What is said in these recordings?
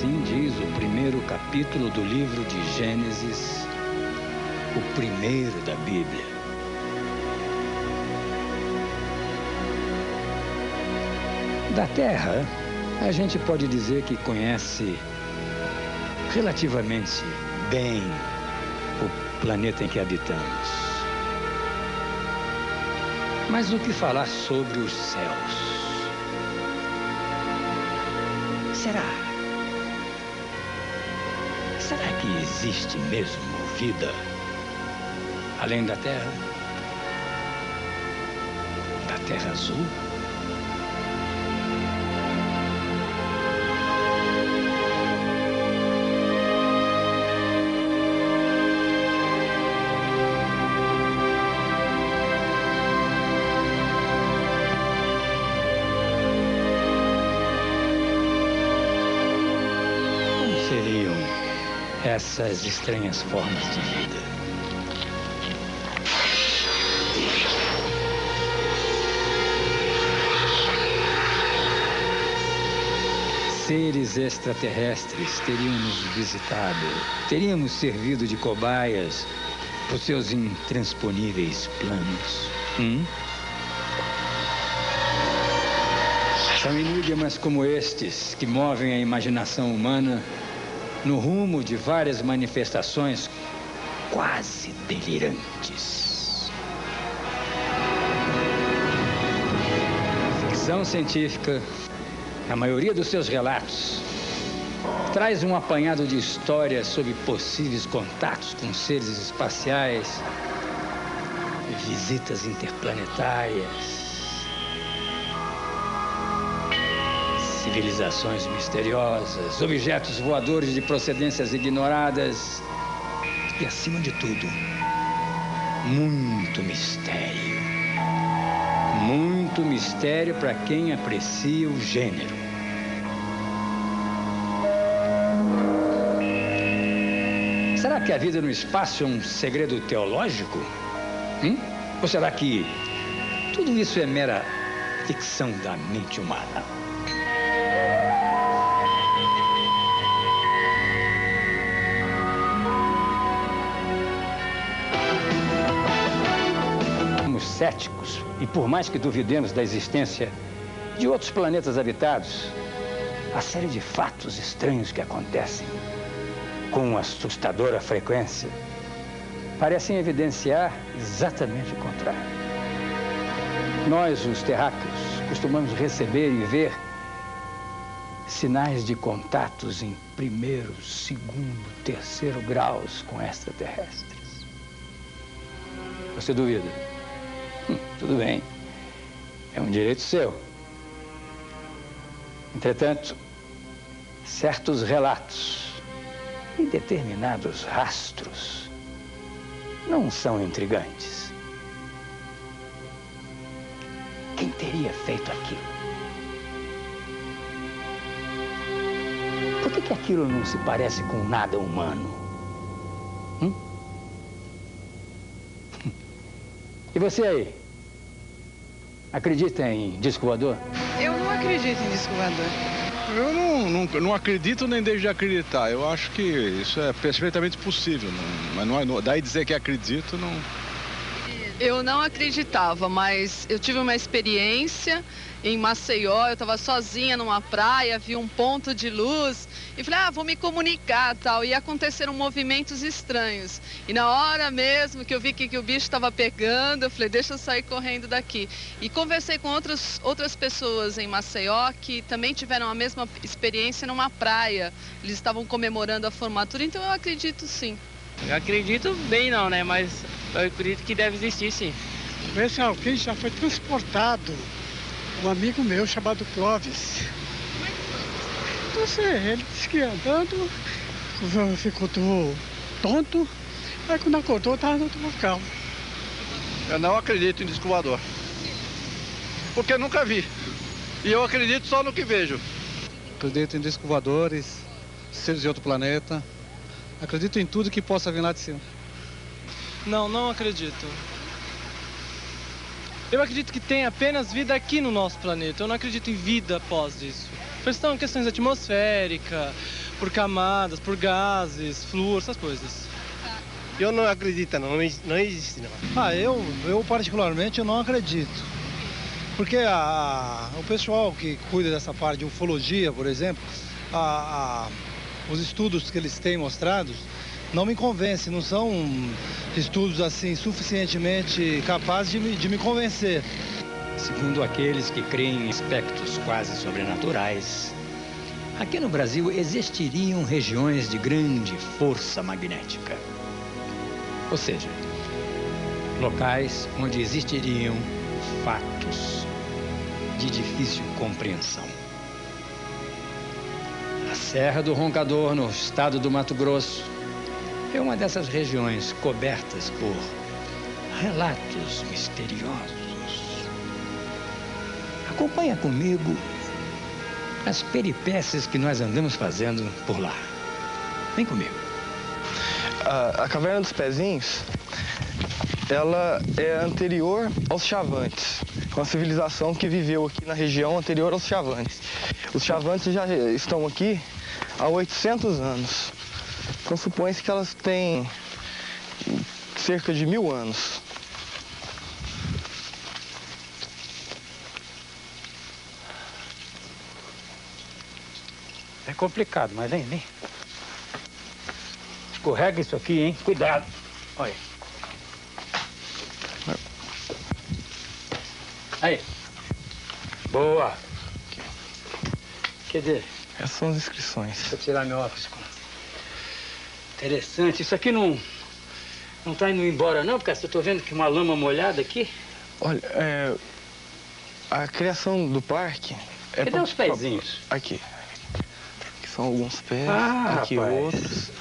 Assim diz o primeiro capítulo do livro de Gênesis, o primeiro da Bíblia. Da Terra, a gente pode dizer que conhece relativamente bem o planeta em que habitamos. Mas o que falar sobre os céus? Será que existe mesmo vida além da Terra? Da Terra Azul? Essas estranhas formas de vida. Seres extraterrestres teriam nos visitado, teríamos servido de cobaias para os seus intransponíveis planos. São enigmas como estes que movem a imaginação humana no rumo de várias manifestações quase delirantes. A ficção científica, na maioria dos seus relatos, traz um apanhado de histórias sobre possíveis contatos com seres espaciais, visitas interplanetárias, civilizações misteriosas, objetos voadores de procedências ignoradas e, acima de tudo, muito mistério. Muito mistério para quem aprecia o gênero. Será que a vida no espaço é um segredo teológico? Ou será que tudo isso é mera ficção da mente humana? Céticos, e por mais que duvidemos da existência de outros planetas habitados, a série de fatos estranhos que acontecem com assustadora frequência parecem evidenciar exatamente o contrário. Nós, os terráqueos, costumamos receber e ver sinais de contatos em primeiro, segundo, terceiro graus com extraterrestres. Você duvida? Tudo bem. É um direito seu. Entretanto, certos relatos e determinados rastros não são intrigantes. Quem teria feito aquilo? Por que aquilo não se parece com nada humano? E você aí? Acredita em disco voador? Eu não acredito em disco voador. Eu não acredito nem deixo de acreditar. Eu acho que isso é perfeitamente possível. Mas daí dizer que acredito, não... Eu não acreditava, mas eu tive uma experiência em Maceió. Eu estava sozinha numa praia, vi um ponto de luz e falei, vou me comunicar, tal. E aconteceram movimentos estranhos. E na hora mesmo que eu vi que o bicho estava pegando, eu falei, deixa eu sair correndo daqui. E conversei com outras pessoas em Maceió que também tiveram a mesma experiência numa praia. Eles estavam comemorando a formatura, então eu acredito sim. Eu acredito bem não, né? Mas eu acredito que deve existir sim. Esse alguém já foi transportado. Um amigo meu chamado Clóvis. Não sei, ele disse que andando, ficou tonto. Aí quando acordou, estava no outro local. Eu não acredito em disco voador. Porque nunca vi. E eu acredito só no que vejo. Acredito em disco voadores, seres de outro planeta. Acredito em tudo que possa vir lá de cima. Não acredito. Eu acredito que tem apenas vida aqui no nosso planeta. Eu não acredito em vida após isso. Questões atmosféricas, por camadas, por gases, flúor, essas coisas. Eu não acredito, não existe, não. Eu particularmente eu não acredito. Porque o pessoal que cuida dessa parte de ufologia, por exemplo, os estudos que eles têm mostrados não me convencem, não são estudos assim suficientemente capazes de me convencer. Segundo aqueles que creem em aspectos quase sobrenaturais, aqui no Brasil existiriam regiões de grande força magnética. Ou seja, locais onde existiriam fatos de difícil compreensão. A Serra do Roncador, no estado do Mato Grosso, é uma dessas regiões cobertas por relatos misteriosos. Acompanha comigo as peripécias que nós andamos fazendo por lá. Vem comigo. A Caverna dos Pezinhos, ela é anterior aos Chavantes, uma civilização que viveu aqui na região anterior aos Chavantes. Os Chavantes já estão aqui há 800 anos. Então supõe-se que elas têm cerca de 1000 anos. É complicado, mas vem. Escorrega isso aqui, hein? Cuidado. Olha. Aí. Boa. Quer dizer... Essas são as inscrições. Deixa eu tirar meu óculos. Interessante. Isso aqui não tá indo embora, não? Porque eu tô vendo que uma lama molhada aqui. Olha, a criação do parque... Cadê os pezinhos? Aqui. Aqui são alguns pés, aqui rapaz. outros.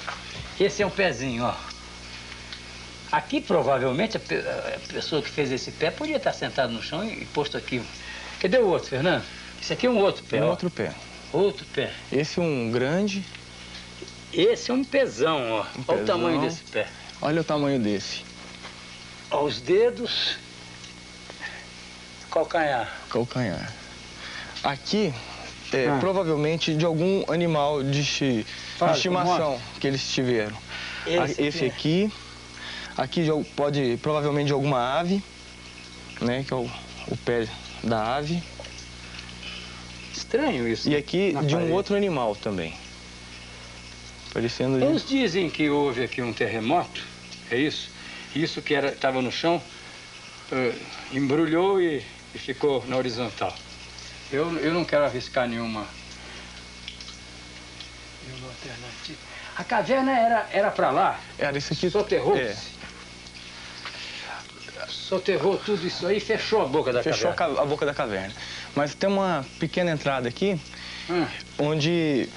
Esse é um pezinho, ó. Aqui, provavelmente, a pessoa que fez esse pé podia estar sentado no chão e posto aqui. Cadê o outro, Fernando? Esse aqui é um outro pé, ó. Outro pé. Outro pé. Esse é um grande. Esse é um pezão, ó. Olha o tamanho desse pé. Olha o tamanho desse. Ó, os dedos. Calcanhar. Calcanhar. Aqui provavelmente de algum animal de estimação que eles tiveram. Esse aqui. Aqui pode, provavelmente, de alguma ave, né? Que é o pé da ave. Estranho isso. E aqui de um outro animal também. Parecendo... Eles dizem que houve aqui um terremoto, é isso? Isso que estava no chão, embrulhou e ficou na horizontal. Eu não quero arriscar nenhuma alternativa. A caverna era para lá? Era isso aqui. Soterrou-se? Soterrou tudo isso aí e fechou a boca da caverna? Fechou a boca da caverna. Mas tem uma pequena entrada aqui, onde,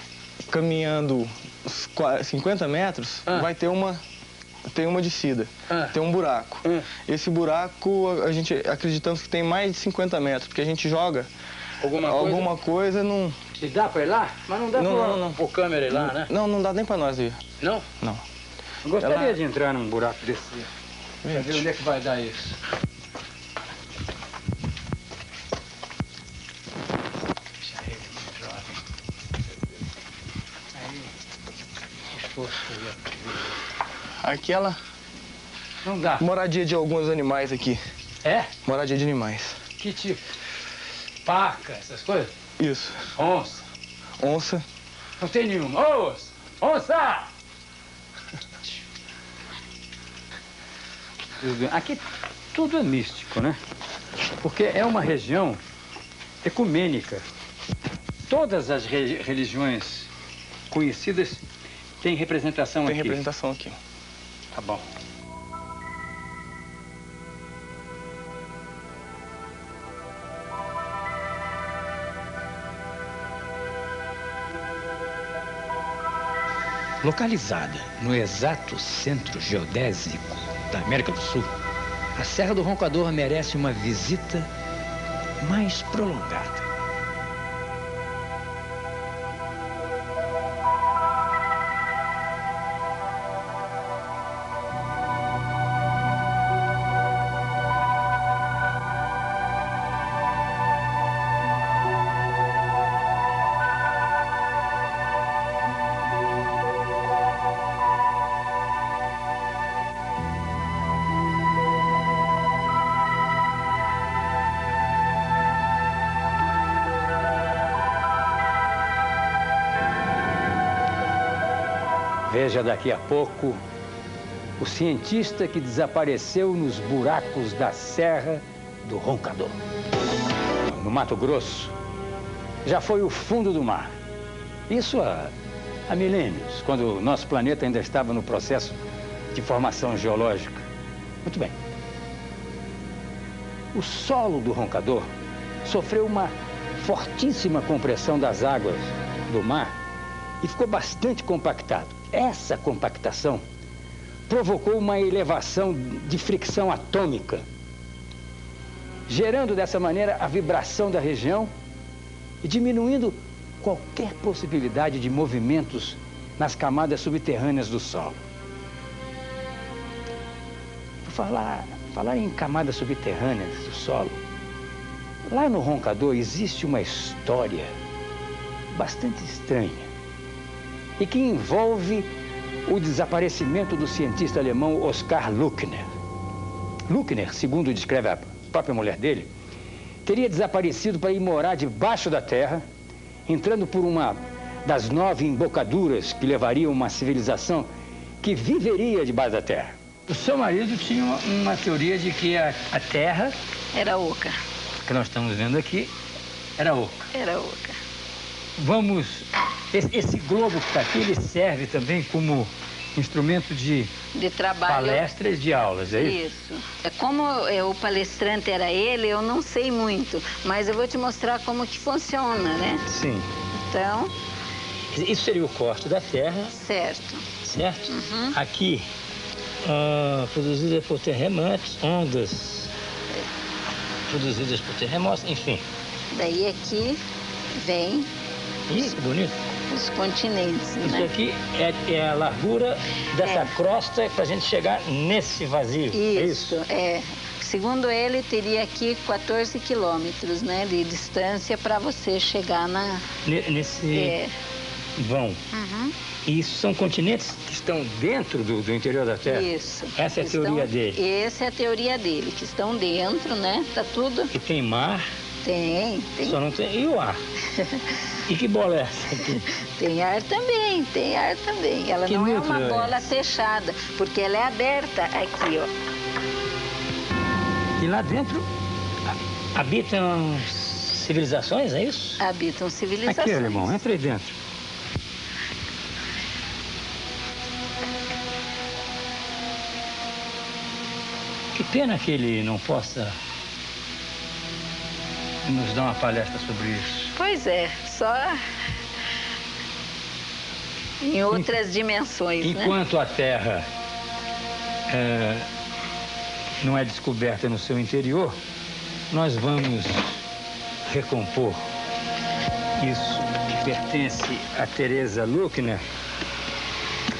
caminhando uns 50 metros, vai ter uma descida. Tem um buraco. Esse buraco, acreditamos que tem mais de 50 metros, porque a gente joga alguma coisa não... E dá pra ir lá? Mas não dá pra pôr câmera ir lá, né? Não dá nem pra nós ir. Não? Não. Eu gostaria de entrar num buraco desse. Pra ver onde é que vai dar isso. Deixa ele, jovem. Aí, esforço aí. Aqui ela... Não dá. Moradia de alguns animais aqui. É? Moradia de animais. Que tipo? Paca, essas coisas? Isso. Onça? Onça. Não tem nenhuma. Onça! Onça! Aqui tudo é místico, né? Porque é uma região ecumênica. Todas as religiões conhecidas têm representação aqui. Tem representação aqui. Tá bom. Localizada no exato centro geodésico da América do Sul, a Serra do Roncador merece uma visita mais prolongada. Veja daqui a pouco o cientista que desapareceu nos buracos da Serra do Roncador. No Mato Grosso, já foi o fundo do mar. Isso há milênios, quando o nosso planeta ainda estava no processo de formação geológica. Muito bem. O solo do Roncador sofreu uma fortíssima compressão das águas do mar e ficou bastante compactado. Essa compactação provocou uma elevação de fricção atômica, gerando dessa maneira a vibração da região e diminuindo qualquer possibilidade de movimentos nas camadas subterrâneas do solo. Por falar em camadas subterrâneas do solo, lá no Roncador existe uma história bastante estranha e que envolve o desaparecimento do cientista alemão Oskar Luckner. Luckner, segundo descreve a própria mulher dele, teria desaparecido para ir morar debaixo da terra, entrando por uma das 9 embocaduras que levariam uma civilização que viveria debaixo da terra. O seu marido tinha uma teoria de que a terra... era oca. Que nós estamos vendo aqui, era oca. Era oca. Vamos... Esse globo que está aqui, ele serve também como instrumento de trabalho, palestras, de aulas, é isso? Isso. Como o palestrante era ele, eu não sei muito, mas eu vou te mostrar como que funciona, né? Sim. Então... Isso seria o corte da terra. Certo. Certo? Uhum. Aqui, produzida por terremotos, ondas produzidas por terremotos, enfim. Daí aqui vem... Ih, que bonito. Os continentes, Isso né? aqui é a largura dessa crosta para a gente chegar nesse vazio. Isso, é. Segundo ele, teria aqui 14 quilômetros, né, de distância para você chegar nesse vão. Uhum. E isso são continentes que estão dentro do interior da Terra? Isso. Essa é a teoria dele? Essa é a teoria dele, que estão dentro, né? Tá tudo... E tem mar? Tem. Só não tem... E o ar? E que bola é essa aqui? Tem ar também, tem ar também. Ela não é uma bola fechada, porque ela é aberta aqui, ó. E lá dentro habitam civilizações, é isso? Habitam civilizações. Aqui, alemão, entra aí dentro. Que pena que ele não possa nos dar uma palestra sobre isso. Pois é, só em outras dimensões, enquanto a Terra não é descoberta no seu interior, nós vamos recompor isso que pertence a Teresa Luckner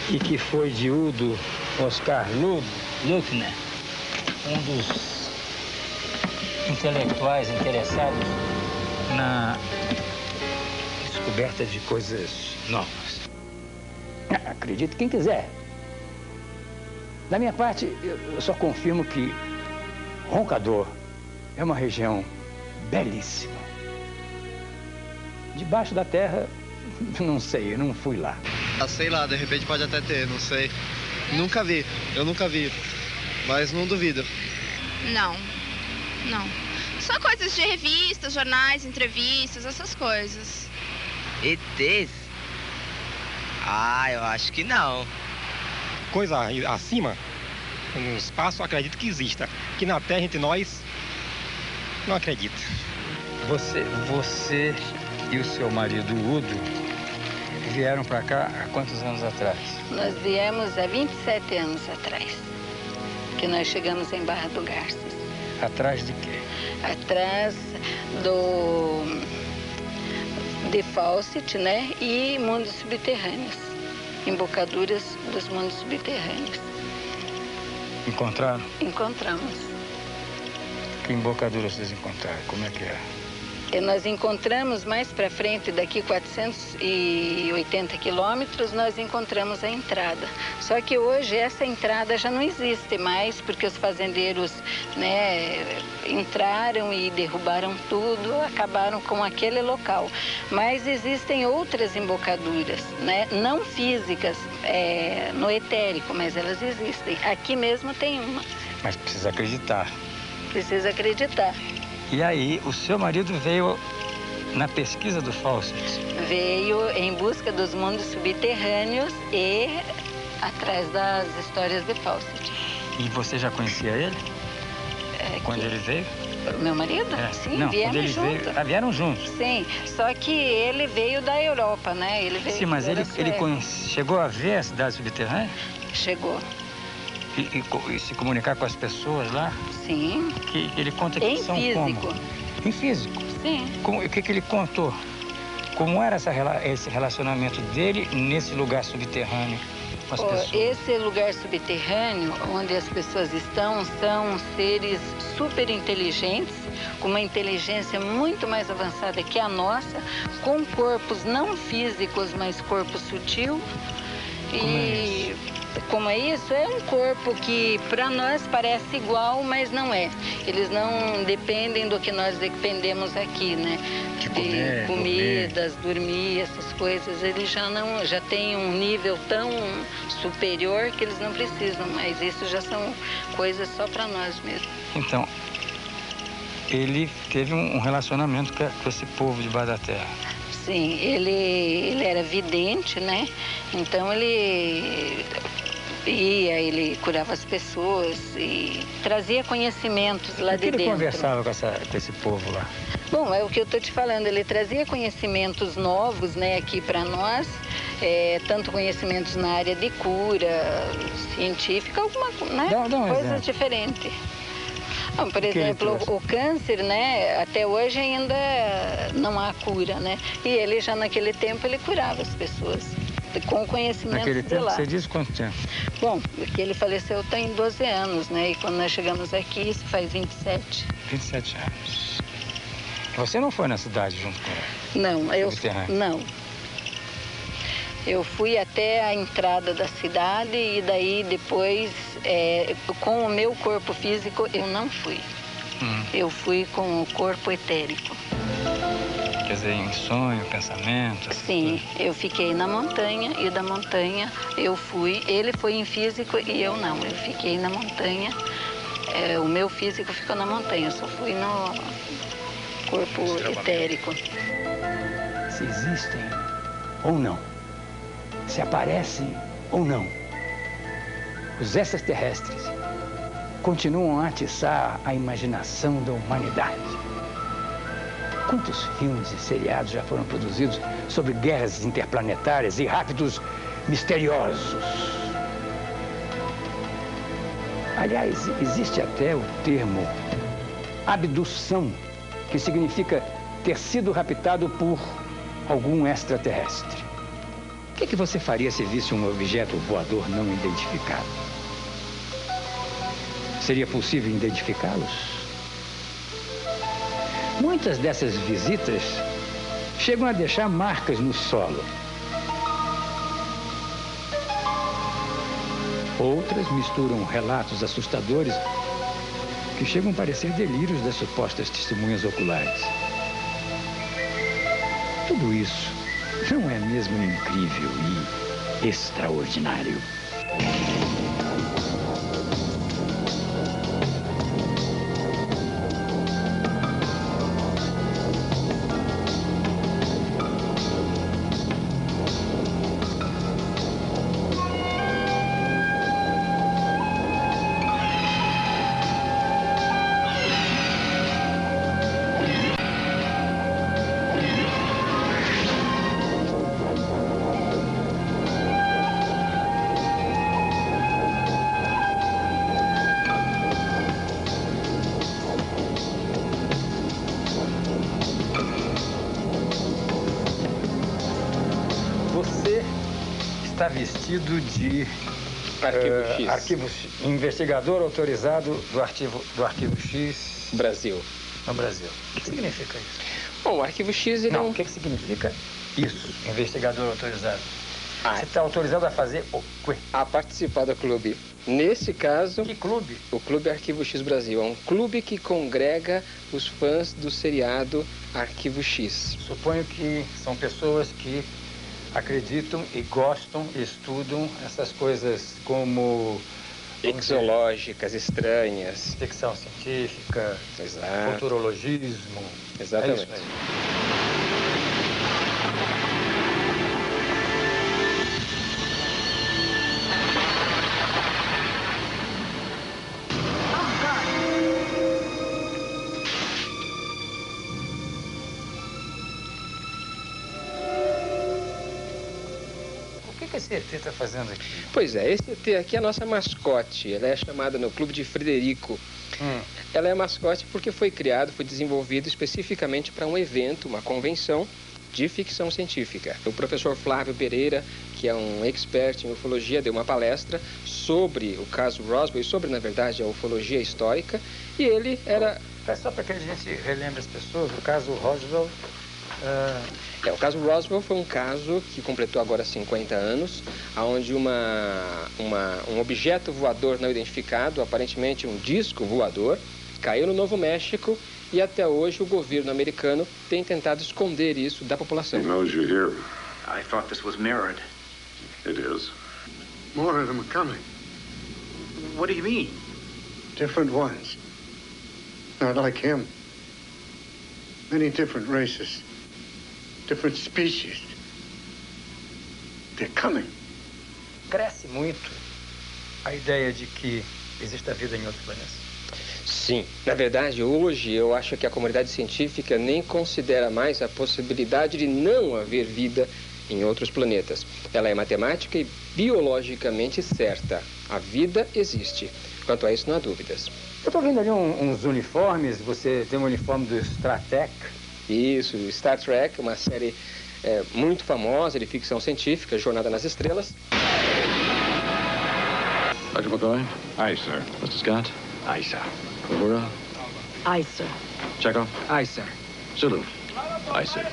e que foi de Udo Oskar Luckner, um dos intelectuais interessados na descoberta de coisas novas. Acredite quem quiser. Da minha parte, eu só confirmo que Roncador é uma região belíssima. Debaixo da terra, não sei, eu não fui lá. Sei lá, de repente pode até ter, não sei. Eu nunca vi, mas não duvido. Não. Só coisas de revistas, jornais, entrevistas, essas coisas. ETs? Eu acho que não. Coisa acima, no espaço, acredito que exista. Aqui na Terra, entre nós, não acredito. Você e o seu marido Udo vieram para cá há quantos anos atrás? Nós viemos há 27 anos atrás, que nós chegamos em Barra do Garças. Atrás de quê? Atrás de Fawcett, né? E mundos subterrâneos. Embocaduras dos mundos subterrâneos. Encontraram? Encontramos. Que embocadura vocês encontraram? Como é que é? Nós encontramos mais para frente, daqui 480 quilômetros, nós encontramos a entrada. Só que hoje essa entrada já não existe mais, porque os fazendeiros, né, entraram e derrubaram tudo, acabaram com aquele local. Mas existem outras embocaduras, né, não físicas, no etérico, mas elas existem. Aqui mesmo tem uma. Mas precisa acreditar. Precisa acreditar. E aí, o seu marido veio na pesquisa do Fawcett? Veio em busca dos mundos subterrâneos e atrás das histórias de Fawcett. E você já conhecia ele? Quando ele veio? O meu marido? Sim, não, viemos juntos. Vieram juntos? Sim, só que ele veio da Europa, né? Ele veio. Sim, mas ele chegou a ver a cidade subterrânea? Chegou. E se comunicar com as pessoas lá? Sim. Que ele conta que são como? Em físico? Sim. O que ele contou? Como era esse relacionamento dele nesse lugar subterrâneo com as pessoas? Esse lugar subterrâneo, onde as pessoas estão, são seres super inteligentes, com uma inteligência muito mais avançada que a nossa, com corpos não físicos, mas corpo sutil. Como é isso? É um corpo que para nós parece igual, mas não é. Eles não dependem do que nós dependemos aqui, né? De comer, comidas, dormir, essas coisas. Eles já têm um nível tão superior que eles não precisam, mas isso já são coisas só para nós mesmo. Então, ele teve um relacionamento com esse povo debaixo da terra. Sim, ele era vidente, né? Então ele ele curava as pessoas e trazia conhecimentos lá de dentro. Ele conversava com esse povo lá? Bom, é o que eu estou te falando, ele trazia conhecimentos novos, né, aqui para nós, tanto conhecimentos na área de cura, científica, alguma coisa diferente. Bom, por exemplo, o câncer, né, até hoje ainda não há cura, né? E ele já naquele tempo ele curava as pessoas com conhecimento naquele de tempo, lá. você disse quanto tempo? Bom, porque ele faleceu tem 12 anos, né? E quando nós chegamos aqui, isso faz 27. 27 anos. Você não foi na cidade junto com ele? Não, não. Eu fui até a entrada da cidade e daí depois, com o meu corpo físico, eu não fui. Eu fui com o corpo etérico. Quer dizer, em sonho, pensamento? Sim, eu fiquei na montanha e da montanha eu fui. Ele foi em físico e eu não. Eu fiquei na montanha. O meu físico ficou na montanha. Eu só fui no corpo etérico. Se existem ou não, se aparecem ou não, os extraterrestres continuam a atiçar a imaginação da humanidade. Quantos filmes e seriados já foram produzidos sobre guerras interplanetárias e raptos misteriosos? Aliás, existe até o termo abdução, que significa ter sido raptado por algum extraterrestre. O que você faria se visse um objeto voador não identificado? Seria possível identificá-los? Muitas dessas visitas chegam a deixar marcas no solo. Outras misturam relatos assustadores que chegam a parecer delírios das supostas testemunhas oculares. Tudo isso não é mesmo incrível e extraordinário? Está vestido de arquivo X. Investigador autorizado do arquivo X Brasil. No Brasil. O que significa isso? Bom, o arquivo X, ele Não, o que significa isso, investigador autorizado? Você está autorizado a fazer o quê? A participar do clube. Nesse caso... Que clube? O Clube Arquivo X Brasil. É um clube que congrega os fãs do seriado Arquivo X. Suponho que são pessoas que acreditam e gostam e estudam essas coisas como... exológicas, estranhas. Ficção científica, exato. futurologismo. Exatamente. É isso mesmo. O que esse ET está fazendo aqui? Pois é, esse ET aqui é a nossa mascote. Ela é chamada no Clube de Frederico. Ela é mascote porque foi desenvolvido especificamente para um evento, uma convenção de ficção científica. O professor Flávio Pereira, que é um expert em ufologia, deu uma palestra sobre o caso Roswell, sobre, na verdade, a ufologia histórica, e ele era... Só para que a gente relembre as pessoas, o caso Roswell... o caso Roswell foi um caso que completou agora 50 anos, onde um objeto voador não identificado, aparentemente um disco voador, caiu no Novo México e até hoje o governo americano tem tentado esconder isso da população. He knows you're here. I thought this was mirrored. It is. More of them are coming. What do you mean? Different ones. Not like him. Many different races. Different species. They're coming. Cresce muito a ideia de que existe a vida em outros planetas. Sim. Na verdade, hoje, eu acho que a comunidade científica nem considera mais a possibilidade de não haver vida em outros planetas. Ela é matemática e biologicamente certa. A vida existe. Quanto a isso, não há dúvidas. Eu estou vendo ali uns uniformes. Você tem um uniforme do Star Trek. Isso, Star Trek, uma série muito famosa de ficção científica, Jornada nas Estrelas. Dr. McCoy? Aye, sir. Mr. Scott? Aye, sir. Uhura? Aye, sir. Chekhov? Aye, sir. Sulu? Aye, sir.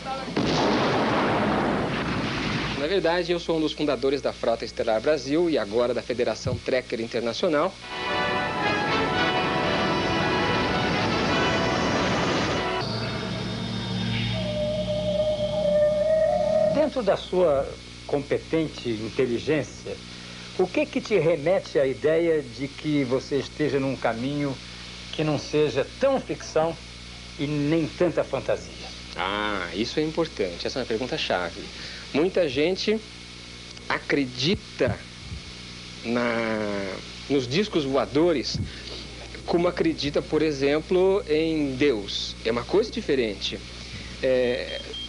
Na verdade, eu sou um dos fundadores da Frota Estelar Brasil e agora da Federação Trekker Internacional. Dentro da sua competente inteligência, o que te remete à ideia de que você esteja num caminho que não seja tão ficção e nem tanta fantasia? Ah, isso é importante. Essa é uma pergunta-chave. Muita gente acredita nos discos voadores como acredita, por exemplo, em Deus. É uma coisa diferente.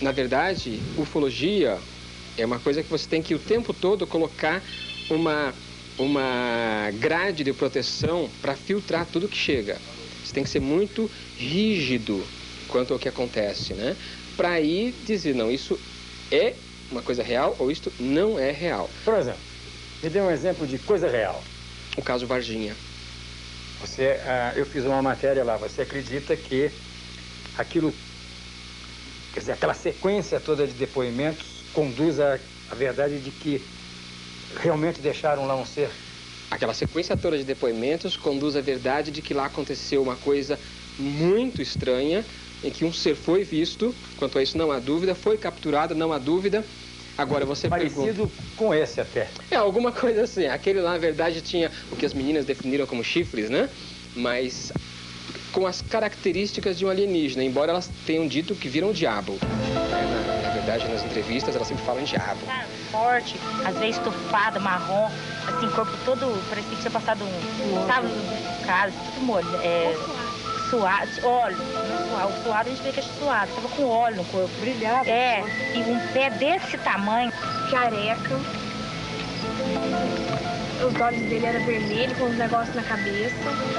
Na verdade, ufologia é uma coisa que você tem que o tempo todo colocar uma grade de proteção para filtrar tudo que chega. Você tem que ser muito rígido quanto ao que acontece, né? Para ir dizer, não, isso é uma coisa real ou isto não é real. Por exemplo, me dê um exemplo de coisa real. O caso Varginha. Eu fiz uma matéria lá, você acredita que aquilo, quer dizer, aquela sequência toda de depoimentos conduz à verdade de que realmente deixaram lá um ser? Aquela sequência toda de depoimentos conduz à verdade de que lá aconteceu uma coisa muito estranha, em que um ser foi visto, quanto a isso não há dúvida, foi capturado, não há dúvida. Agora você parecido com esse até. Alguma coisa assim. Aquele lá, na verdade, tinha o que as meninas definiram como chifres, né? Mas com as características de um alienígena, embora elas tenham dito que viram o diabo. Na verdade, nas entrevistas, elas sempre falam diabo. Forte, às vezes estufada, marrom, assim, corpo todo, parecia que tinha passado tava cara, tudo molho, suado, óleo, o suado a gente vê que é suado, tava com óleo no corpo. Brilhava. E um pé desse tamanho. Careca. Os olhos dele eram vermelhos, com uns negócios na cabeça.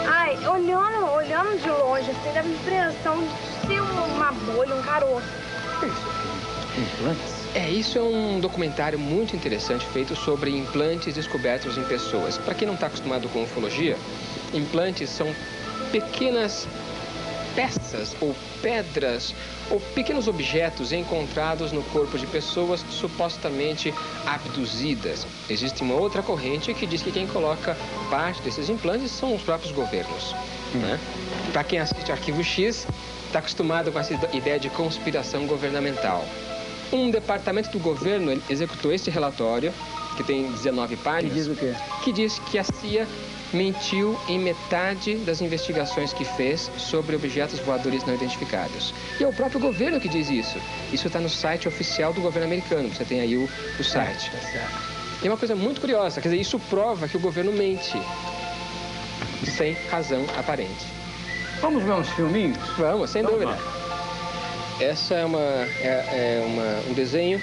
Ai, olhando de longe, assim, dava a impressão de ser uma bolha, um caroço. Implantes? Isso é um documentário muito interessante feito sobre implantes descobertos em pessoas. Para quem não está acostumado com ufologia, implantes são pequenas peças ou pedras ou pequenos objetos encontrados no corpo de pessoas supostamente abduzidas. Existe uma outra corrente que diz que quem coloca parte desses implantes são os próprios governos. Né? Para quem assiste Arquivo X, está acostumado com essa ideia de conspiração governamental. Um departamento do governo executou este relatório, que tem 19 páginas. Que diz o quê? Que diz que a CIA mentiu em metade das investigações que fez sobre objetos voadores não identificados. E é o próprio governo que diz isso. Isso está no site oficial do governo americano. Você tem aí o site. E é uma coisa muito curiosa. Quer dizer, isso prova que o governo mente sem razão aparente. Vamos ver uns filminhos? Vamos, sem dúvida. Essa é um desenho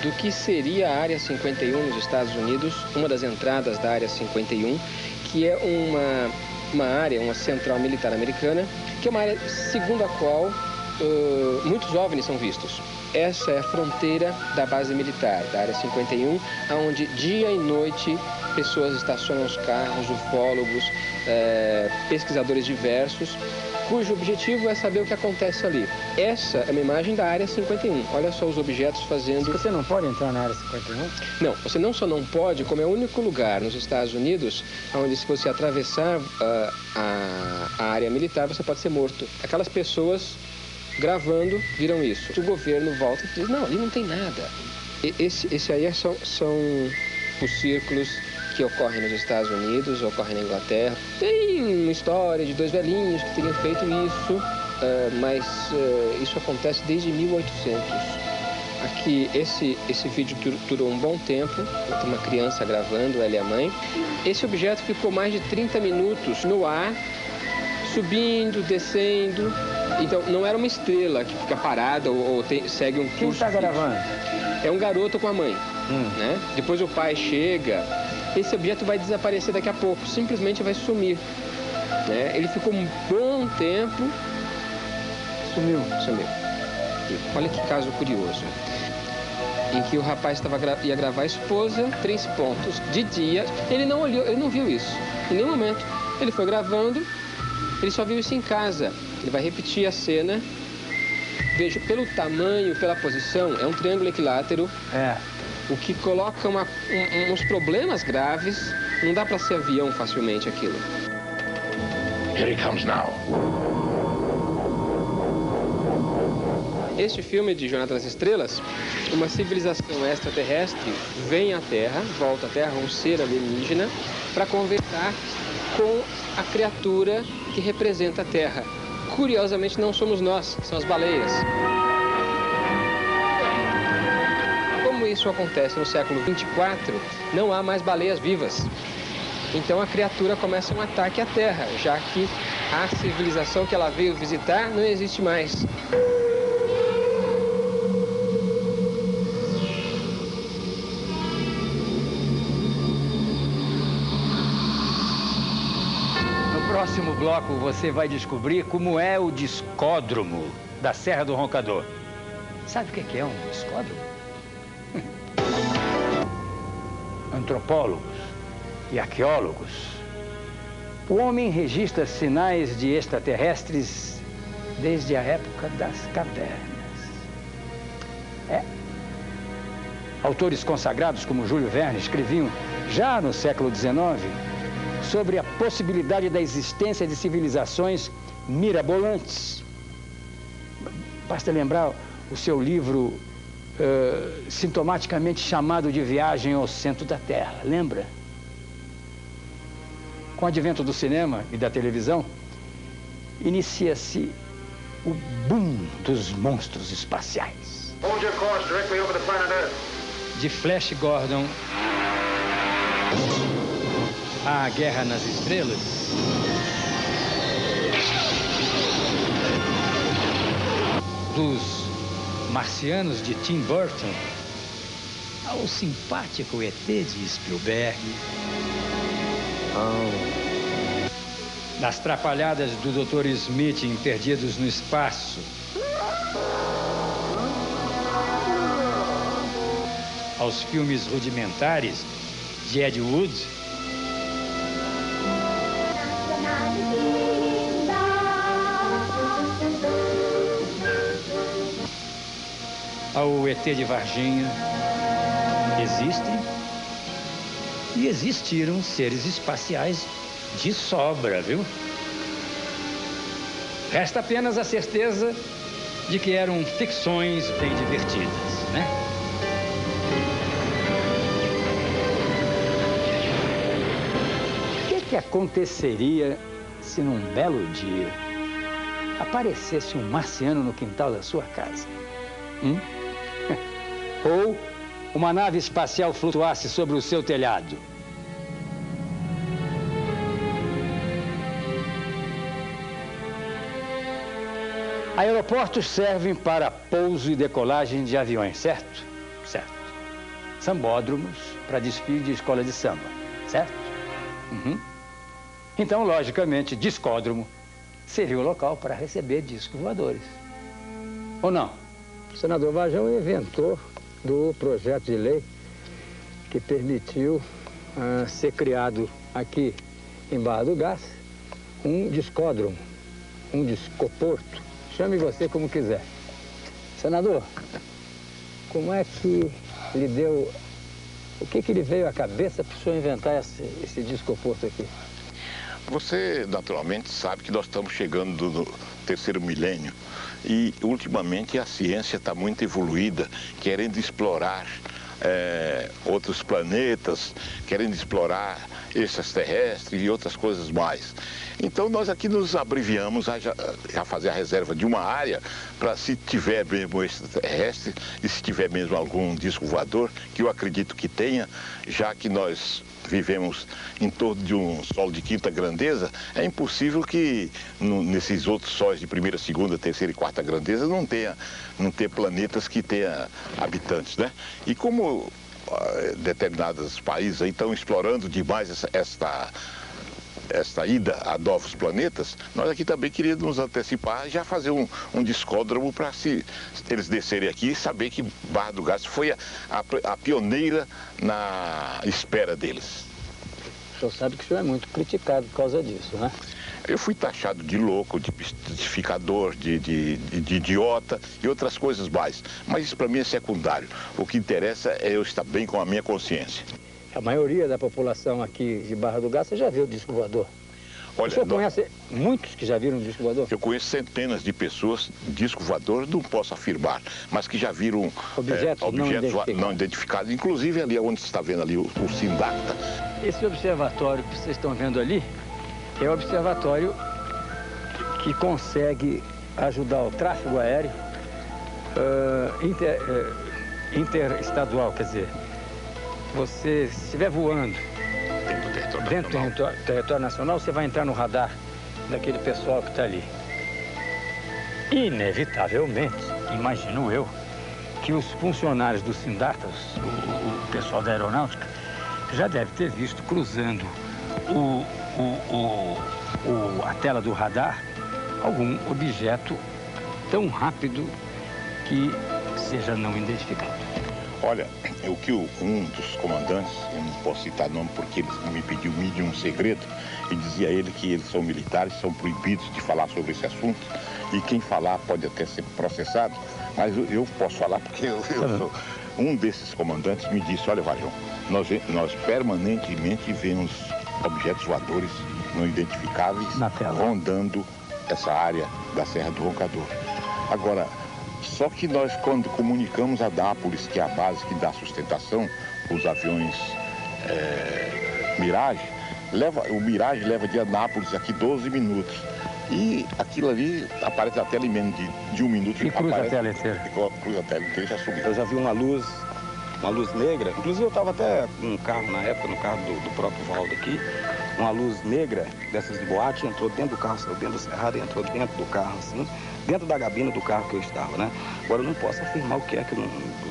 do que seria a Área 51 nos Estados Unidos, uma das entradas da Área 51, que é uma área, uma central militar americana, que é uma área segundo a qual muitos OVNIs são vistos. Essa é a fronteira da base militar, da Área 51, onde dia e noite pessoas estacionam os carros, ufólogos, pesquisadores diversos, cujo objetivo é saber o que acontece ali. Essa é uma imagem da Área 51. Olha só os objetos fazendo... Você não pode entrar na Área 51? Não, você não só não pode, como é o único lugar nos Estados Unidos onde, se você atravessar a área militar, você pode ser morto. Aquelas pessoas gravando viram isso. O governo volta e diz, não, ali não tem nada. Esse aí são os círculos que ocorrem nos Estados Unidos, ocorrem na Inglaterra. Tem uma história de dois velhinhos que teriam feito isso, mas isso acontece desde 1800. Aqui, esse vídeo durou um bom tempo, tem uma criança gravando, ela e a mãe. Esse objeto ficou mais de 30 minutos no ar, subindo, descendo. Então, não era uma estrela que fica parada ou segue um curso. Quem está gravando? É um garoto com a mãe. Né? Depois o pai chega. Esse objeto vai desaparecer daqui a pouco, simplesmente vai sumir. Né? Ele ficou um bom tempo. Sumiu. E olha que caso curioso. Em que o rapaz ia gravar a esposa, 3 pontos. De dia, ele não olhou, ele não viu isso. Em nenhum momento. Ele foi gravando, ele só viu isso em casa. Ele vai repetir a cena. Veja, pelo tamanho, pela posição, é um triângulo equilátero. O que coloca uns problemas graves. Não dá para ser avião facilmente aquilo. Here he comes now. Este filme de Jornada nas Estrelas, uma civilização extraterrestre vem à Terra, volta à Terra, um ser alienígena, para conversar com a criatura que representa a Terra. Curiosamente, não somos nós, são as baleias. Como isso acontece no século 24, não há mais baleias vivas. Então a criatura começa um ataque à Terra, já que a civilização que ela veio visitar não existe mais. No próximo bloco você vai descobrir como é o discódromo da Serra do Roncador. Sabe o que é um discódromo? Antropólogos e arqueólogos. O homem registra sinais de extraterrestres desde a época das cavernas. Autores consagrados como Júlio Verne escreviam já no século XIX sobre a possibilidade da existência de civilizações mirabolantes. Basta lembrar o seu livro sintomaticamente chamado de Viagem ao Centro da Terra, lembra? Com o advento do cinema e da televisão, inicia-se o boom dos monstros espaciais. Hold your course directly over the planet Earth. De Flash Gordon à Guerra nas Estrelas, dos Marcianos de Tim Burton ao simpático ET de Spielberg, das trapalhadas do Dr. Smith em Perdidos no Espaço, aos filmes rudimentares de Ed Wood, ET de Varginha existem e existiram seres espaciais de sobra, viu? Resta apenas a certeza de que eram ficções bem divertidas, né? O que aconteceria se num belo dia aparecesse um marciano no quintal da sua casa? Ou uma nave espacial flutuasse sobre o seu telhado? Aeroportos servem para pouso e decolagem de aviões, certo? Certo. Sambódromos para desfile de escola de samba, certo? Então, logicamente, discódromo seria o local para receber discos voadores. Ou não? O senador Varjão é o inventor do projeto de lei que permitiu ser criado aqui em Barra do Garça um discódromo, um discoporto. Chame você como quiser. Senador, como é que lhe deu... O que lhe veio à cabeça para o senhor inventar esse discoporto aqui? Você, naturalmente, sabe que nós estamos chegando no terceiro milênio e, ultimamente, a ciência está muito evoluída, querendo explorar outros planetas, querendo explorar extraterrestres e outras coisas mais. Então, nós aqui nos abreviamos a fazer a reserva de uma área para, se tiver mesmo extraterrestre e se tiver mesmo algum disco voador, que eu acredito que tenha, já que nós vivemos em torno de um Sol de quinta grandeza, é impossível que nesses outros sóis de primeira, segunda, terceira e quarta grandeza não tenha planetas que tenha habitantes, né? E como determinados países aí estão explorando demais esta ida a novos planetas, nós aqui também queríamos nos antecipar e já fazer um discódromo para, se eles descerem aqui, saber que Barra do Garça foi a pioneira na espera deles. O senhor sabe que o senhor é muito criticado por causa disso, né? Eu fui taxado de louco, de mistificador, de idiota e outras coisas mais. Mas isso para mim é secundário. O que interessa é eu estar bem com a minha consciência. A maioria da população aqui de Barra do Garça já viu o disco voador. Olha, o senhor conhece muitos que já viram o disco voador? Eu conheço centenas de pessoas, disco voador, não posso afirmar, mas que já viram objetos não identificados. Inclusive ali onde você está vendo ali o Sindacta. Esse observatório que vocês estão vendo ali é o observatório que consegue ajudar o tráfego aéreo interestadual, quer dizer, você, se estiver voando dentro do território nacional, você vai entrar no radar daquele pessoal que está ali. Inevitavelmente, imagino eu, que os funcionários do Sindacta, o pessoal da aeronáutica, já deve ter visto cruzando a tela do radar algum objeto tão rápido que seja não identificado. Olha, o que um dos comandantes, eu não posso citar nome porque ele me pediu um segredo, e dizia ele que eles são militares, são proibidos de falar sobre esse assunto, e quem falar pode até ser processado, mas eu posso falar porque eu sou. Um desses comandantes me disse: olha, Varjão, nós permanentemente vemos objetos voadores não identificáveis rondando essa área da Serra do Roncador. Agora, só que nós, quando comunicamos a Anápolis, que é a base que dá sustentação para os aviões Mirage, o Mirage leva de Anápolis aqui 12 minutos. E aquilo ali aparece na tela em menos de 1 minuto. E cruza a tela inteira. Cruza a tela inteira e já subiu. Eu já vi uma luz negra. Inclusive eu estava até num carro na época, no carro do próprio Valdo aqui. Uma luz negra dessas de boate entrou dentro do carro, saiu dentro do cerrado e entrou dentro do carro, assim, dentro da gabina do carro que eu estava, né? Agora eu não posso afirmar o que é,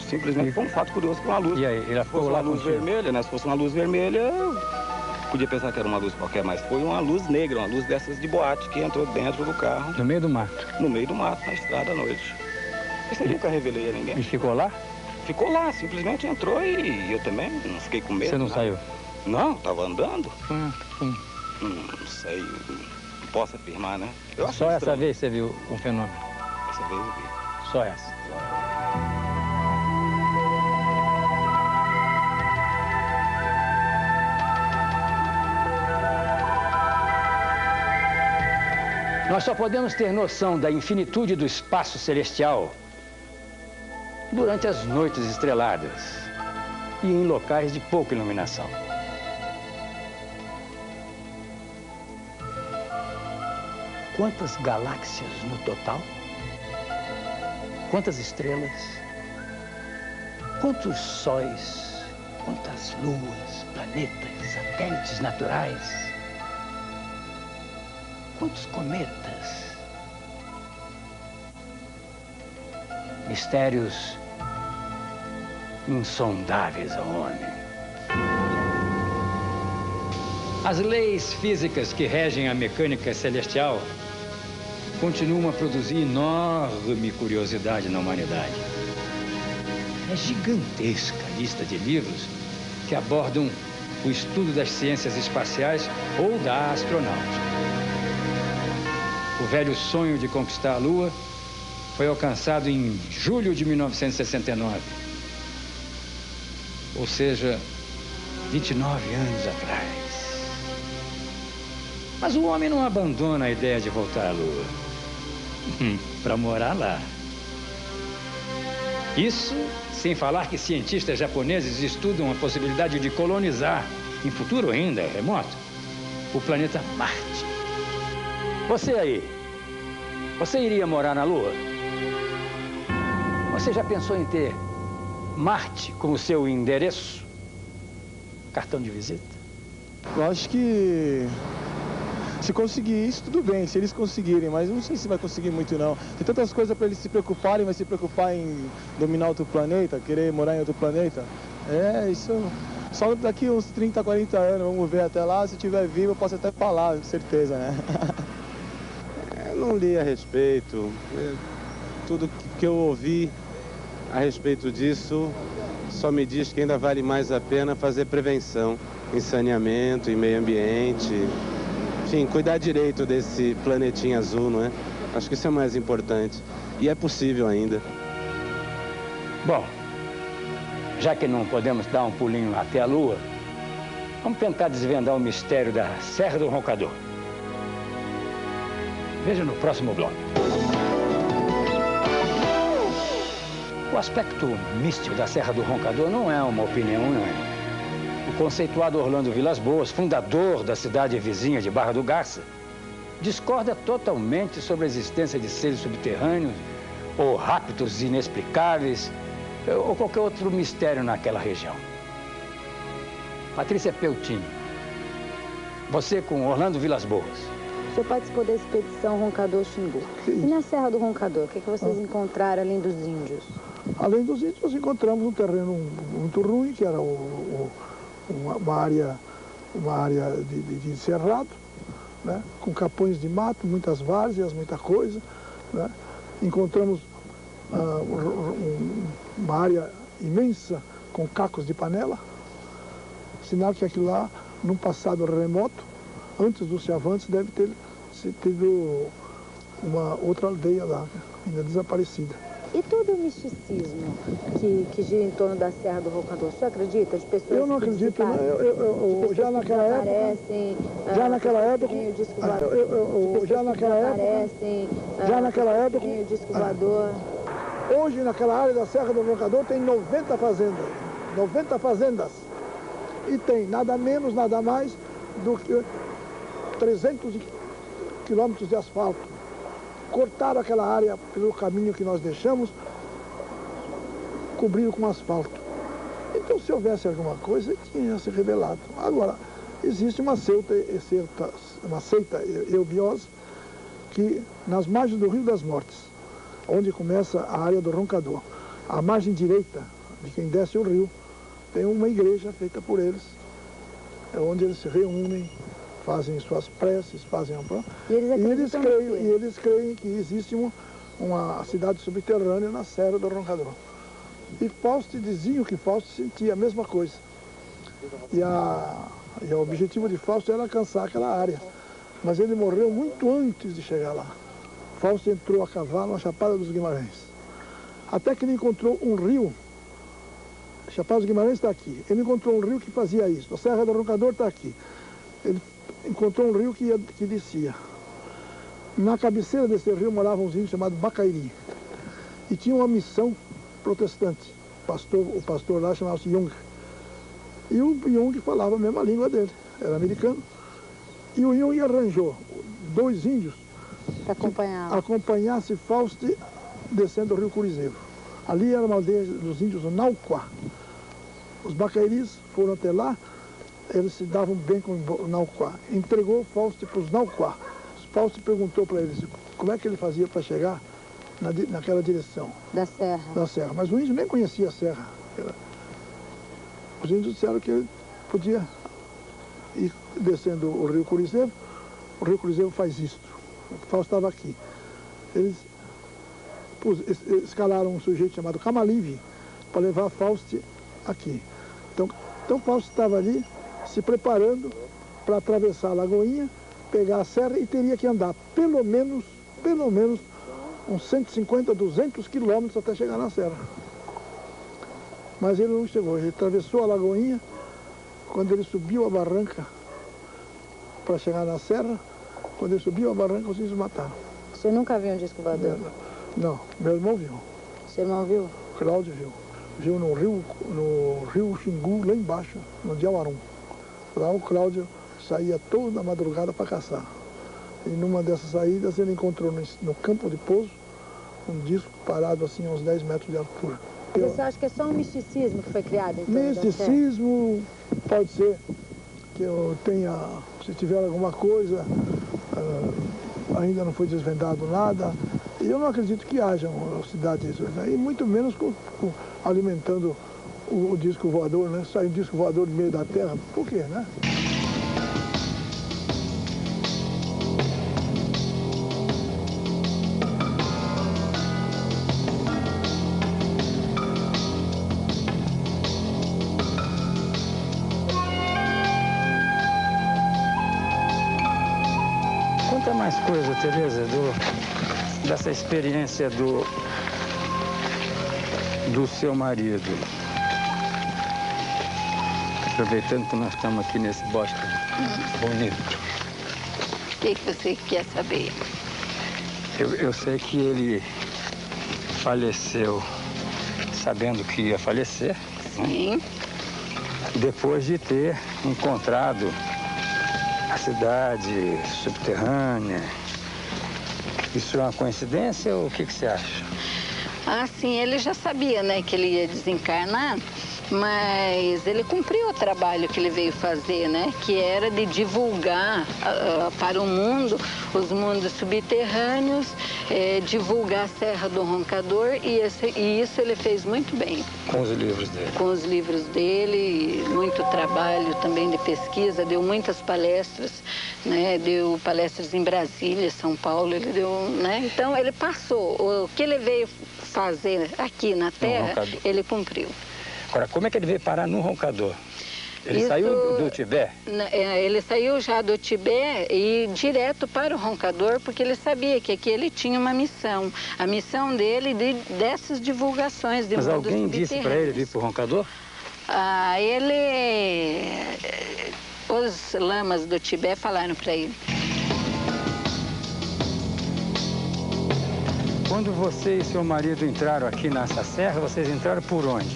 simplesmente foi um fato curioso que uma luz. E aí, ela ficou lá uma luz vermelha, né? Se fosse uma luz vermelha, eu podia pensar que era uma luz qualquer, mas foi uma luz negra, uma luz dessas de boate que entrou dentro do carro. No meio do mato? No meio do mato, na estrada à noite. Isso eu nunca revelei a ninguém. E ficou lá? Ficou lá, simplesmente entrou e eu também não fiquei com medo. Você não saiu? Não, estava andando. Não sei, não posso afirmar, né? Só essa vez você viu um fenômeno? Essa vez eu vi. Só essa? Nós só podemos ter noção da infinitude do espaço celestial durante as noites estreladas e em locais de pouca iluminação. Quantas galáxias no total? Quantas estrelas? Quantos sóis? Quantas luas, planetas, satélites naturais? Quantos cometas? Mistérios insondáveis ao homem. As leis físicas que regem a mecânica celestial continuam a produzir enorme curiosidade na humanidade. É gigantesca a lista de livros que abordam o estudo das ciências espaciais ou da astronáutica. O velho sonho de conquistar a Lua foi alcançado em julho de 1969. Ou seja, 29 anos atrás. Mas o homem não abandona a ideia de voltar à Lua para morar lá. Isso sem falar que cientistas japoneses estudam a possibilidade de colonizar, em futuro ainda remoto, o planeta Marte. Você aí, você iria morar na Lua? Você já pensou em ter Marte como seu endereço? Cartão de visita? Eu acho que se conseguir isso, tudo bem, se eles conseguirem, mas eu não sei se vai conseguir muito não. Tem tantas coisas para eles se preocuparem, vai se preocupar em dominar outro planeta, querer morar em outro planeta. É, isso só daqui uns 30, 40 anos, vamos ver até lá, se estiver vivo eu posso até falar, com certeza, né? Eu não li a respeito, tudo que eu ouvi a respeito disso só me diz que ainda vale mais a pena fazer prevenção em saneamento, em meio ambiente. Enfim, cuidar direito desse planetinha azul, não é? Acho que isso é o mais importante. E é possível ainda. Bom, já que não podemos dar um pulinho até a Lua, vamos tentar desvendar o mistério da Serra do Roncador. Veja no próximo bloco. O aspecto místico da Serra do Roncador não é uma opinião unânime. O conceituado Orlando Vilas Boas, fundador da cidade vizinha de Barra do Garça, discorda totalmente sobre a existência de seres subterrâneos ou raptos inexplicáveis ou qualquer outro mistério naquela região. Patrícia Peltin, você com Orlando Vilas Boas. O senhor participou da expedição Roncador-Xingu. E na Serra do Roncador, o que vocês encontraram além dos índios? Além dos índios, nós encontramos um terreno muito ruim, que era uma área de cerrado, né, com capões de mato, muitas várzeas, muita coisa. Né. Encontramos uma área imensa com cacos de panela, sinal que aquilo lá, num passado remoto, antes dos Chavantes, deve ter tido uma outra aldeia lá, ainda desaparecida. E todo o misticismo que gira em torno da Serra do Roncador, você acredita? De pessoas eu não acredito, não. Já naquela época... Já naquela época... Já naquela época... o disco voador. Hoje, naquela área da Serra do Roncador, tem 90 fazendas. 90 fazendas. E tem nada menos, nada mais do que 300 quilômetros de asfalto. Cortaram aquela área pelo caminho que nós deixamos, cobriram com asfalto. Então, se houvesse alguma coisa, tinha se revelado. Agora, existe uma seita eubiosa, que nas margens do Rio das Mortes, onde começa a área do Roncador, a margem direita de quem desce o rio, tem uma igreja feita por eles, é onde eles se reúnem, fazem suas preces, fazem e eles creem que existe uma cidade subterrânea na Serra do Roncador. E Fausto dizia que Fausto sentia a mesma coisa. E o objetivo de Fausto era alcançar aquela área. Mas ele morreu muito antes de chegar lá. Fausto entrou a cavalo na Chapada dos Guimarães. Até que ele encontrou um rio. A Chapada dos Guimarães está aqui. Ele encontrou um rio que fazia isso. A Serra do Roncador está aqui. Ele encontrou um rio que descia. Na cabeceira desse rio moravam uns índios chamados Bacairi. E tinha uma missão protestante. O pastor lá chamava-se Jung. E o Jung falava a mesma língua dele, era americano. E o Jung arranjou 2 índios para acompanhasse Fausto descendo o rio Curizeiro. Ali era uma aldeia dos índios Nauquá. Os Bacairis foram até lá, eles se davam bem com o Nauquá. Entregou Fausto para os Nauquá. Fausto perguntou para eles como é que ele fazia para chegar naquela direção. Da serra. Da serra. Mas o índio nem conhecia a serra. Os índios disseram que ele podia ir descendo o rio Curizeiro. O rio Curizeiro faz isto. O Fausto estava aqui. Eles escalaram um sujeito chamado Camalive para levar Fausto aqui. Então Fausto estava ali se preparando para atravessar a Lagoinha, pegar a serra e teria que andar pelo menos uns 150, 200 quilômetros até chegar na serra. Mas ele não chegou, ele atravessou a Lagoinha. Quando ele subiu a barranca para chegar na serra, quando ele subiu a barranca, os índios mataram. Você nunca viu um disco voador? Não, meu irmão viu. Seu irmão viu? Cláudio viu. Viu no rio Xingu, lá embaixo, no Diauarum. Lá o Cláudio saía toda madrugada para caçar. E numa dessas saídas ele encontrou no campo de pouso um disco parado assim a uns 10 metros de altura. Você acha que é só um misticismo que foi criado? Então, misticismo, pode ser que eu tenha, se tiver alguma coisa, ainda não foi desvendado nada. Eu não acredito que haja uma cidade disso, né? E muito menos alimentando o disco voador, né? Sai um disco voador do meio da terra, por quê, né? Conta mais coisa, Tereza, dessa experiência do seu marido. Aproveitando que nós estamos aqui nesse bosque bonito. O que você quer saber? Eu sei que ele faleceu sabendo que ia falecer. Sim. Né? Depois de ter encontrado a cidade subterrânea. Isso é uma coincidência ou o que você acha? Ah, sim, ele já sabia, né, que ele ia desencarnar, mas ele cumpriu o trabalho que ele veio fazer, né, que era de divulgar para o mundo, os mundos subterrâneos, divulgar a Serra do Roncador, e isso ele fez muito bem. Com os livros dele? Com os livros dele, muito trabalho também de pesquisa, deu muitas palestras, né, deu palestras em Brasília, São Paulo, ele deu, né, então ele passou, o que ele veio fazer aqui na Terra, ele cumpriu. Agora, como é que ele veio parar no Roncador? Ele saiu do Tibete? Ele saiu já do Tibete e direto para o Roncador, porque ele sabia que aqui ele tinha uma missão. A missão dele dessas divulgações de mundos subterrâneos. Mas alguém disse para ele vir para o Roncador? Os lamas do Tibete falaram para ele. Quando você e seu marido entraram aqui nessa serra, vocês entraram por onde?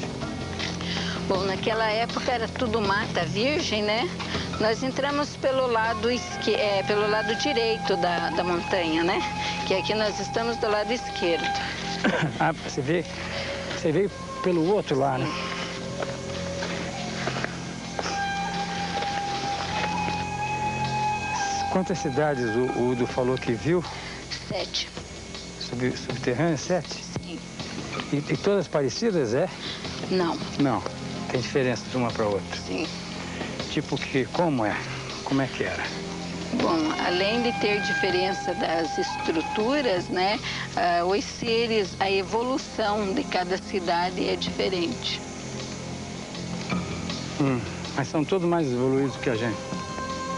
Bom, naquela época era tudo mata virgem, né? Nós entramos pelo lado direito da montanha, né? Que aqui nós estamos do lado esquerdo. Ah, você veio pelo outro lá, né? Quantas cidades o Udo falou que viu? 7. Subterrânea, 7? Sim. E todas parecidas, é? Não. Não. Tem diferença de uma para outra? Sim. Tipo que, como é? Como é que era? Bom, além de ter diferença das estruturas, né? Os seres, a evolução de cada cidade é diferente. Mas são todos mais evoluídos que a gente?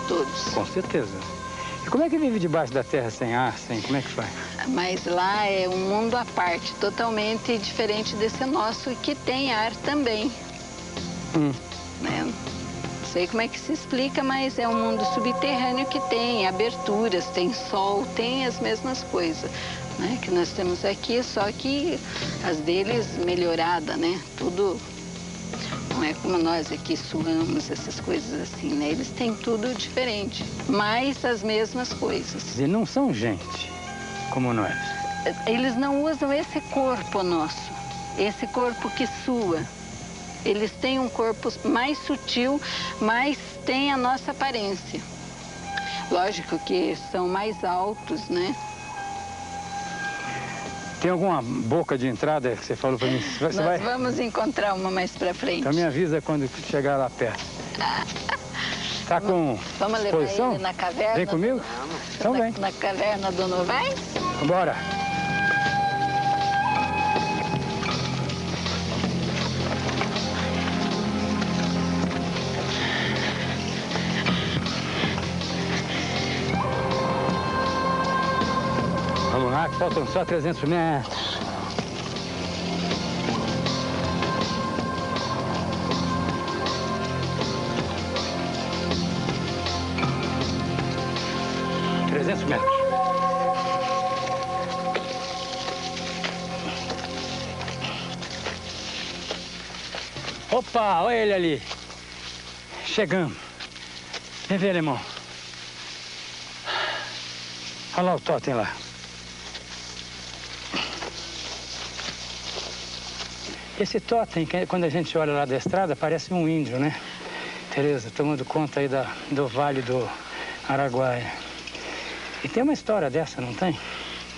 Todos. Com certeza. E como é que vive debaixo da terra sem ar, como é que faz? Mas lá é um mundo à parte, totalmente diferente desse nosso, que tem ar também. Né? sei como é que se explica, mas é um mundo subterrâneo que tem aberturas, tem sol, tem as mesmas coisas, né, que nós temos aqui, só que as deles melhorada, né? Tudo não é como nós aqui suamos, essas coisas assim, né? Eles têm tudo diferente, mas as mesmas coisas. E não são gente como nós. Eles não usam esse corpo nosso, esse corpo que sua. Eles têm um corpo mais sutil, mas tem a nossa aparência. Lógico que são mais altos, né? Tem alguma boca de entrada que você falou para mim? Nós vamos encontrar uma mais para frente. Então me avisa quando chegar lá perto. Tá com Vamos levar posição? ele na caverna? Vem comigo? Então vem. Na caverna do Novaes? Bora. Vamos lá, que faltam só 300 metros. Metros. Opa, olha ele ali. Chegamos. Vem ver, alemão. Olha lá o totem lá. Esse totem, quando a gente olha lá da estrada, parece um índio, né? Tereza, tomando conta aí do Vale do Araguaia. E tem uma história dessa, não tem?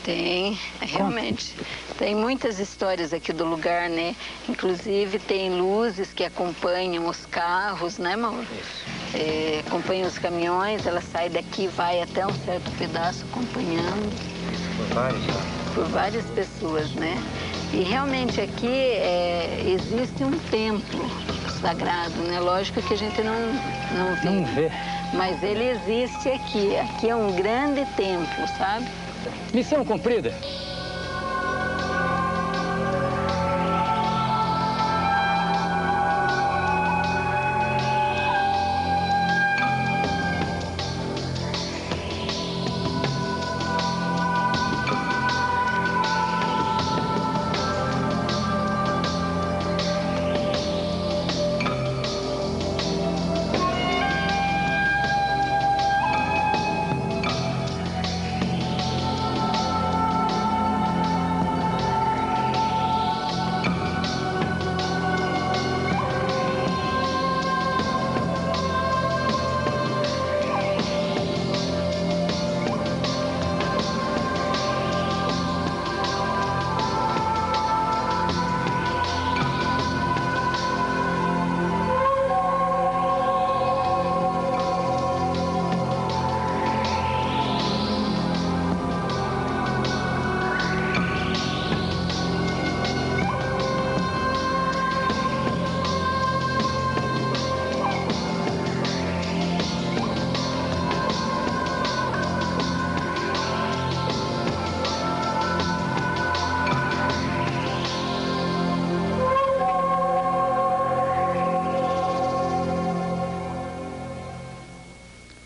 Tem, realmente. Tem muitas histórias aqui do lugar, né? Inclusive tem luzes que acompanham os carros, né, Mauro? Acompanham os caminhões, ela sai daqui e vai até um certo pedaço acompanhando. Por várias pessoas, né? E realmente aqui existe um templo sagrado, né? Lógico que a gente não vê. Mas ele existe aqui. Aqui é um grande templo, sabe? Missão cumprida.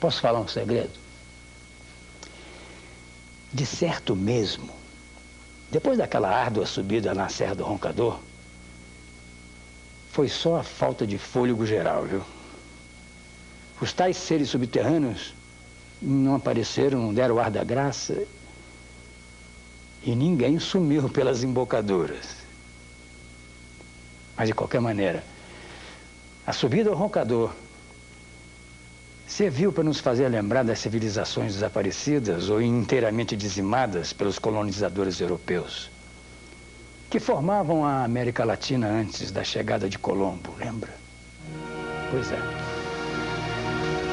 Posso falar um segredo? De certo mesmo, depois daquela árdua subida na Serra do Roncador, foi só a falta de fôlego geral, viu? Os tais seres subterrâneos não apareceram, não deram o ar da graça e ninguém sumiu pelas embocaduras. Mas de qualquer maneira, a subida ao Roncador serviu para nos fazer lembrar das civilizações desaparecidas ou inteiramente dizimadas pelos colonizadores europeus, que formavam a América Latina antes da chegada de Colombo, lembra? Pois é.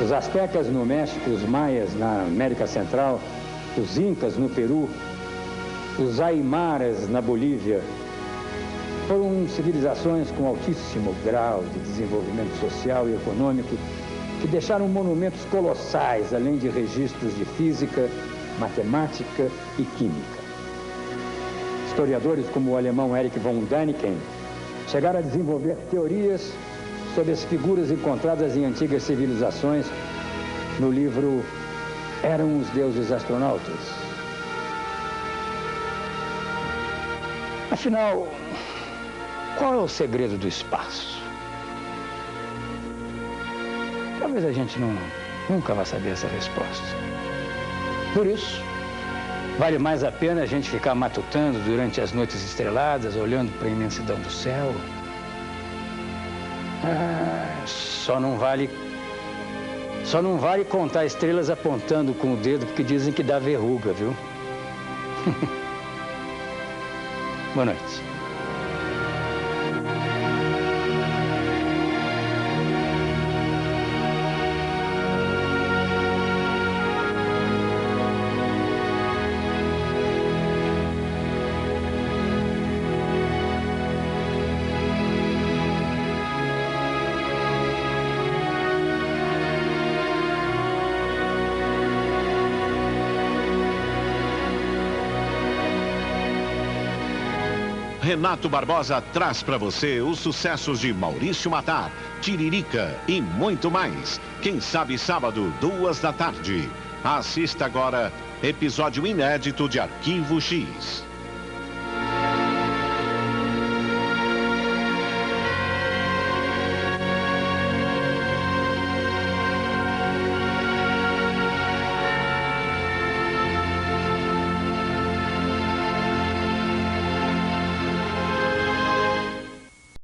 Os astecas no México, os maias na América Central, os incas no Peru, os aimaras na Bolívia, foram civilizações com altíssimo grau de desenvolvimento social e econômico, que deixaram monumentos colossais, além de registros de física, matemática e química. Historiadores como o alemão Erich von Däniken chegaram a desenvolver teorias sobre as figuras encontradas em antigas civilizações no livro Eram os Deuses Astronautas. Afinal, qual é o segredo do espaço? Talvez a gente nunca vá saber essa resposta. Por isso, vale mais a pena a gente ficar matutando durante as noites estreladas, olhando para a imensidão do céu. Só não vale contar estrelas apontando com o dedo, porque dizem que dá verruga, viu? Boa noite. Renato Barbosa traz para você os sucessos de Maurício Matar, Tiririca e muito mais. Quem sabe sábado, 14h. Assista agora episódio inédito de Arquivo X.